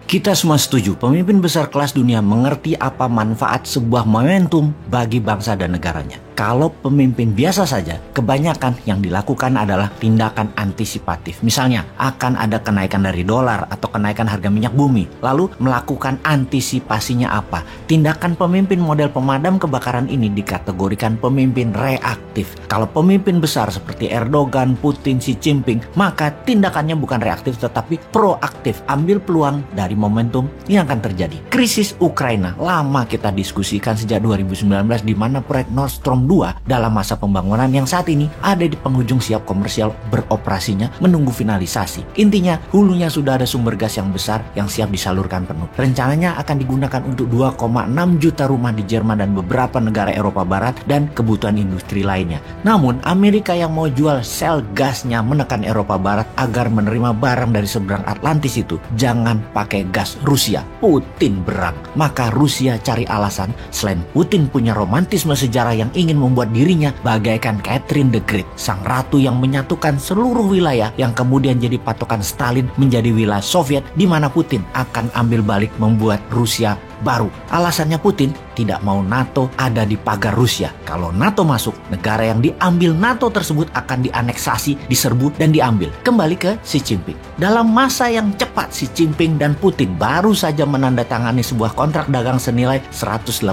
Kita semua setuju, pemimpin besar kelas dunia mengerti apa manfaat sebuah momentum bagi bangsa dan negaranya. Kalau pemimpin biasa saja, kebanyakan yang dilakukan adalah tindakan antisipatif. Misalnya, akan ada kenaikan dari dolar atau kenaikan harga minyak bumi. Lalu melakukan antisipasinya apa? Tindakan pemimpin model pemadam kebakaran ini dikategorikan pemimpin reaktif. Kalau pemimpin besar seperti Erdogan, Putin, Xi Jinping, maka tindakannya bukan reaktif tetapi proaktif. Ambil peluang dari momentum yang akan terjadi. Krisis Ukraina lama kita diskusikan sejak 2019 di mana proyek Nord Stream 2 dalam masa pembangunan yang saat ini ada di penghujung siap komersial beroperasinya menunggu finalisasi. Intinya hulunya sudah ada sumber gas yang besar yang siap disalurkan penuh. Rencananya akan digunakan untuk 2,6 juta rumah di Jerman dan beberapa negara Eropa Barat dan kebutuhan industri lainnya. Namun Amerika yang mau jual sel gasnya menekan Eropa Barat agar menerima barang dari seberang Atlantis itu jangan pakai gas Rusia. Putin berang. Maka Rusia cari alasan selain Putin punya romantisme sejarah yang ingin membuat dirinya bagaikan Catherine the Great, sang ratu yang menyatukan seluruh wilayah yang kemudian jadi patokan Stalin menjadi wilayah Soviet, di mana Putin akan ambil balik membuat Rusia baru. Alasannya Putin tidak mau NATO ada di pagar Rusia. Kalau NATO masuk, negara yang diambil NATO tersebut akan dianeksasi, diserbu dan diambil. Kembali ke Xi Jinping. Dalam masa yang cepat, Xi Jinping dan Putin baru saja menandatangani sebuah kontrak dagang senilai 118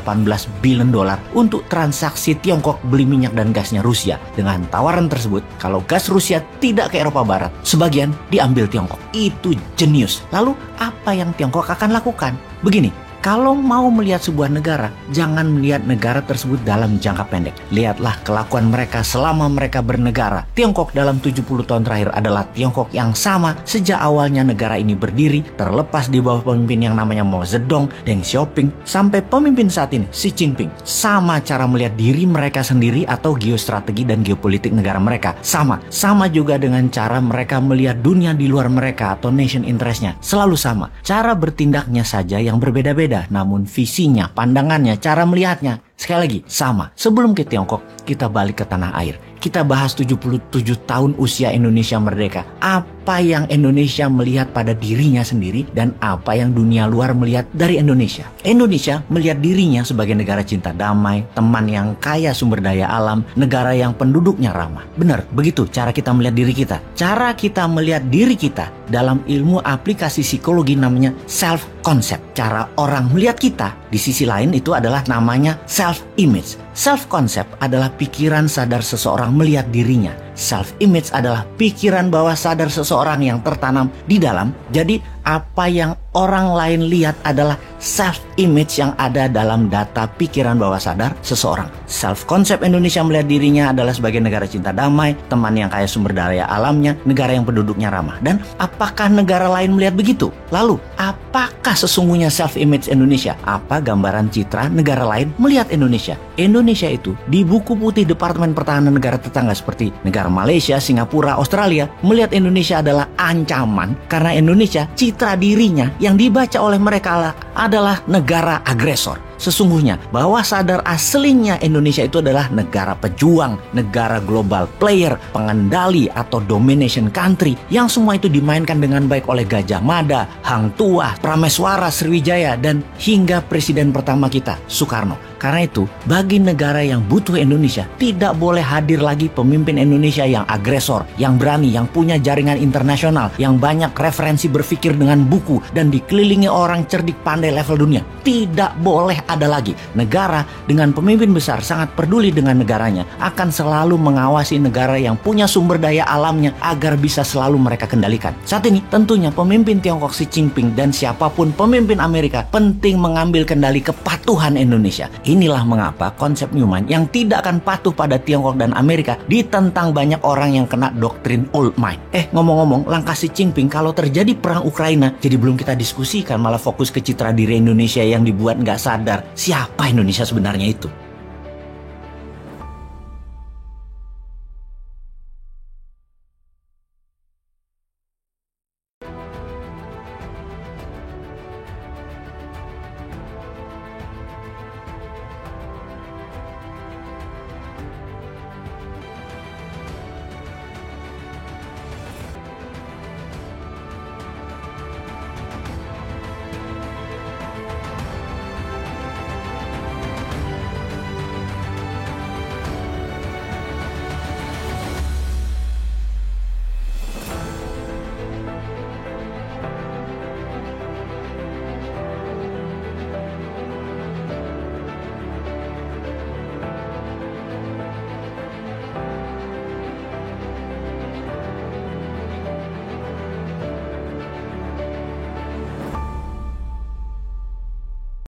billion dolar untuk transaksi Tiongkok beli minyak dan gasnya Rusia. Dengan tawaran tersebut, kalau gas Rusia tidak ke Eropa Barat, sebagian diambil Tiongkok. Itu jenius. Lalu apa yang Tiongkok akan lakukan? Begini, kalau mau melihat sebuah negara, jangan melihat negara tersebut dalam jangka pendek. Lihatlah kelakuan mereka selama mereka bernegara. Tiongkok dalam 70 tahun terakhir adalah Tiongkok yang sama sejak awalnya negara ini berdiri, terlepas di bawah pemimpin yang namanya Mao Zedong, Deng Xiaoping, sampai pemimpin saat ini, Xi Jinping. Sama cara melihat diri mereka sendiri atau geostrategi dan geopolitik negara mereka. Sama juga dengan cara mereka melihat dunia di luar mereka atau nation interest-nya. Selalu sama. Cara bertindaknya saja yang berbeda-beda. Namun visinya, pandangannya, cara melihatnya sekali lagi sama. Sebelum ke Tiongkok, kita balik ke tanah air. Kita bahas 77 tahun usia Indonesia merdeka. Apa yang Indonesia melihat pada dirinya sendiri dan apa yang dunia luar melihat dari Indonesia. Indonesia melihat dirinya sebagai negara cinta damai, teman yang kaya sumber daya alam, negara yang penduduknya ramah. Benar, begitu cara kita melihat diri kita. Cara kita melihat diri kita dalam ilmu aplikasi psikologi namanya self-concept. Cara orang melihat kita di sisi lain itu adalah namanya self-image. Self-concept adalah pikiran sadar seseorang melihat dirinya. Self-image adalah pikiran bawah sadar seseorang yang tertanam di dalam. Jadi apa yang orang lain lihat adalah self-image yang ada dalam data pikiran bawah sadar seseorang. Self-concept Indonesia melihat dirinya adalah sebagai negara cinta damai, teman yang kaya sumber daya alamnya, negara yang penduduknya ramah. Dan apakah negara lain melihat begitu? Lalu, apakah sesungguhnya self-image Indonesia? Apa gambaran citra negara lain melihat Indonesia? Indonesia itu di buku putih Departemen Pertahanan negara tetangga seperti negara Malaysia, Singapura, Australia melihat Indonesia adalah ancaman karena Indonesia citra dirinya yang dibaca oleh mereka adalah negara agresor. Sesungguhnya bawah sadar aslinya Indonesia itu adalah negara pejuang, negara global player, pengendali atau domination country yang semua itu dimainkan dengan baik oleh Gajah Mada, Hang Tuah, Prameswara, Sriwijaya dan hingga presiden pertama kita, Soekarno. Karena itu, bagi negara yang butuh Indonesia, tidak boleh hadir lagi pemimpin Indonesia yang agresor, yang berani, yang punya jaringan internasional, yang banyak referensi berpikir dengan buku, dan dikelilingi orang cerdik pandai level dunia. Tidak boleh ada lagi. Negara dengan pemimpin besar sangat peduli dengan negaranya, akan selalu mengawasi negara yang punya sumber daya alamnya agar bisa selalu mereka kendalikan. Saat ini, tentunya pemimpin Tiongkok Xi Jinping dan siapapun pemimpin Amerika penting mengambil kendali kepatuhan Indonesia. Inilah mengapa konsep Newman yang tidak akan patuh pada Tiongkok dan Amerika ditentang banyak orang yang kena doktrin old mind. Ngomong-ngomong, langkah Xi Jinping kalau terjadi perang Ukraina, jadi belum kita diskusikan, malah fokus ke citra diri Indonesia yang dibuat nggak sadar siapa Indonesia sebenarnya itu.